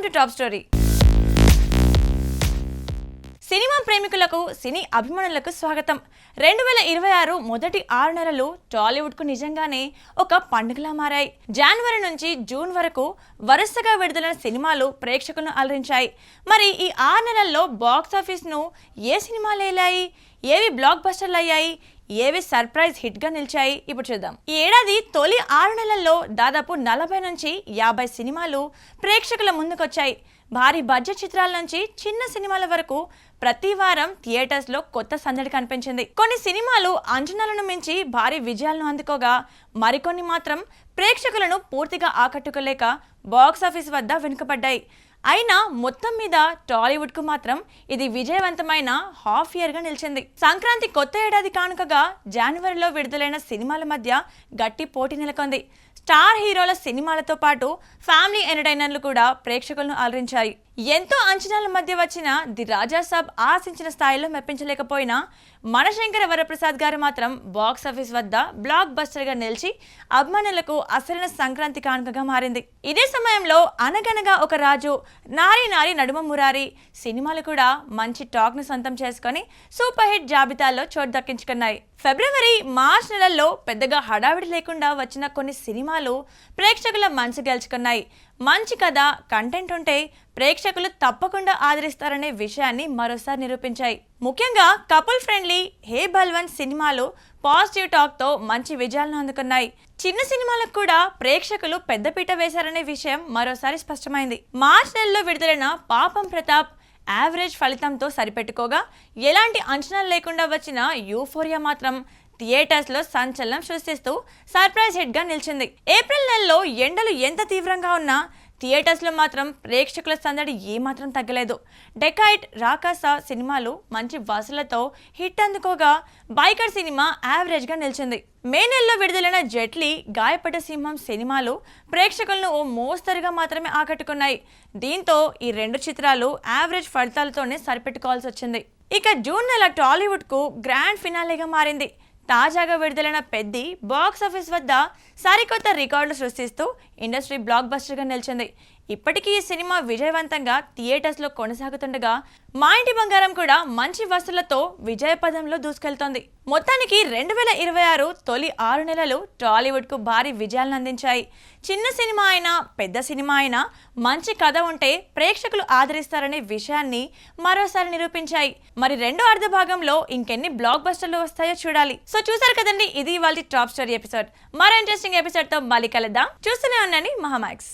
To top story. Cinema ప్రేమికులకు, సినీ అభిమానులకు స్వాగతం. 2026 మొదటి 6 నెలలు టాలీవుడ్కు నిజంగానే ఒక పండుగలా మారాయి. జనవరి నుంచి జూన్ వరకు వరుసగా విడుదలైన సినిమాలు ప్రేక్షకులను అలరించాయి. మరి ఈ 6 నెలల్లో బాక్సాఫీస్ను ఏ సినిమాలు ఏలాయి, ఏవి బ్లాక్ బస్టర్లు అయ్యాయి, ఏవి సర్ప్రైజ్ హిట్గా నిలిచాయి, ఇప్పుడు చూద్దాం. ఈ ఏడాది తొలి 6 నెలల్లో దాదాపు 40 నుంచి 50 సినిమాలు ప్రేక్షకుల ముందుకొచ్చాయి. భారీ బడ్జెట్ చిత్రాల నుంచి చిన్న సినిమాల వరకు ప్రతి వారం థియేటర్స్లో కొత్త సందడి కనిపించింది. కొన్ని సినిమాలు అంచనాలను మించి భారీ విజయాలను అందుకోగా, మరికొన్ని మాత్రం ప్రేక్షకులను పూర్తిగా ఆకట్టుకోలేక బాక్సాఫీస్ వద్ద వెనుకబడ్డాయి. అయినా మొత్తం మీద టాలీవుడ్కు మాత్రం ఇది విజయవంతమైన హాఫ్ ఇయర్గా నిలిచింది. సంక్రాంతి కొత్త ఏడాది కానుకగా జనవరిలో విడుదలైన సినిమాల మధ్య గట్టి పోటీ నెలకొంది. స్టార్ హీరోల సినిమాలతో పాటు ఫ్యామిలీ ఎంటర్టైనర్లు కూడా ప్రేక్షకులను అలరించాయి. ఎంతో అంచనాల మధ్య వచ్చిన ది రాజా సాబ్ ఆశించిన స్థాయిలో మెప్పించలేకపోయినా మనశంకర వరప్రసాద్ గారు మాత్రం బాక్సాఫీస్ వద్ద బ్లాక్ బస్టర్గా నిలిచి అభిమానులకు అసలైన సంక్రాంతి కానుకగా మారింది. ఇదే సమయంలో అనగనగా ఒక రాజు, నారీ నారీ నడుమ మురారి సినిమాలు కూడా మంచి టాక్ను సొంతం చేసుకొని సూపర్ హిట్ జాబితాల్లో చోటు దక్కించుకున్నాయి. ఫిబ్రవరి, మార్చ్ నెలల్లో పెద్దగా హడావిడి లేకుండా వచ్చిన కొన్ని సినిమాలు ప్రేక్షకుల మనసు గెలుచుకున్నాయి. మంచి కథ, కంటెంట్ ఉంటే ప్రేక్షకులు తప్పకుండా ఆదరిస్తారనే విషయాన్ని మరోసారి నిరూపించాయి. ముఖ్యంగా కపుల్ ఫ్రెండ్లీ హే బల్వన్ సినిమాలు పాజిటివ్ టాక్తో మంచి విజయాలను అందుకున్నాయి. చిన్న సినిమాలకు కూడా ప్రేక్షకులు పెద్దపీట వేశారనే విషయం మరోసారి స్పష్టమైంది. మార్చ్ నెలలో విడుదలైన పాపం ప్రతాప్ యావరేజ్ ఫలితంతో సరిపెట్టుకోగా, ఎలాంటి అంచనాలు లేకుండా వచ్చిన యూఫోరియా మాత్రం థియేటర్స్లో సంచలనం సృష్టిస్తూ సర్ప్రైజ్ హిట్గా నిలిచింది. ఏప్రిల్ నెలలో ఎండలు ఎంత తీవ్రంగా ఉన్నా థియేటర్స్లో మాత్రం ప్రేక్షకుల సందడి ఏమాత్రం తగ్గలేదు. డెకాయిట్, రాకాసా సినిమాలు మంచి వసూళ్లతో హిట్ అందుకోగా, బైకర్ సినిమా యావరేజ్గా నిలిచింది. మే నెలలో విడుదలైన జెట్లీ, గాయపడ్డ సింహం సినిమాలు ప్రేక్షకులను ఓ మోస్తరుగా మాత్రమే ఆకట్టుకున్నాయి. దీంతో ఈ రెండు చిత్రాలు యావరేజ్ ఫలితాలతోనే సరిపెట్టుకోవాల్సి వచ్చింది. ఇక జూన్ నెల టాలీవుడ్కు గ్రాండ్ ఫినాలేగా మారింది. తాజాగా విడుదలైన పెద్ది బాక్సాఫీస్ వద్ద సరికొత్త రికార్డులు సృష్టిస్తూ ఇండస్ట్రీ బ్లాక్ బస్టర్గా నిలిచింది. ఇప్పటికీ ఈ సినిమా విజయవంతంగా థియేటర్స్లో కొనసాగుతుండగా, మా ఇంటి బంగారం కూడా మంచి వసూళ్లతో విజయపదంలో దూసుకెళ్తోంది. మొత్తానికి 2026 తొలి 6 నెలలు టాలీవుడ్కు భారీ విజయాలను అందించాయి. చిన్న సినిమా అయినా పెద్ద సినిమా అయినా మంచి కథ ఉంటే ప్రేక్షకులు ఆదరిస్తారనే విషయాన్ని మరోసారి నిరూపించాయి. మరి రెండో అర్ధ భాగంలో ఇంకెన్ని బ్లాక్ బస్టర్లు వస్తాయో చూడాలి. సో చూసారు కదండి, ఇది ఇవాళ టాప్ స్టోరీ ఎపిసోడ్. మరో ఇంట్రెస్టింగ్ ఎపిసోడ్తో మళ్ళీ కలుద్దాం. చూస్తూనే ఉండండి మహామాక్స్.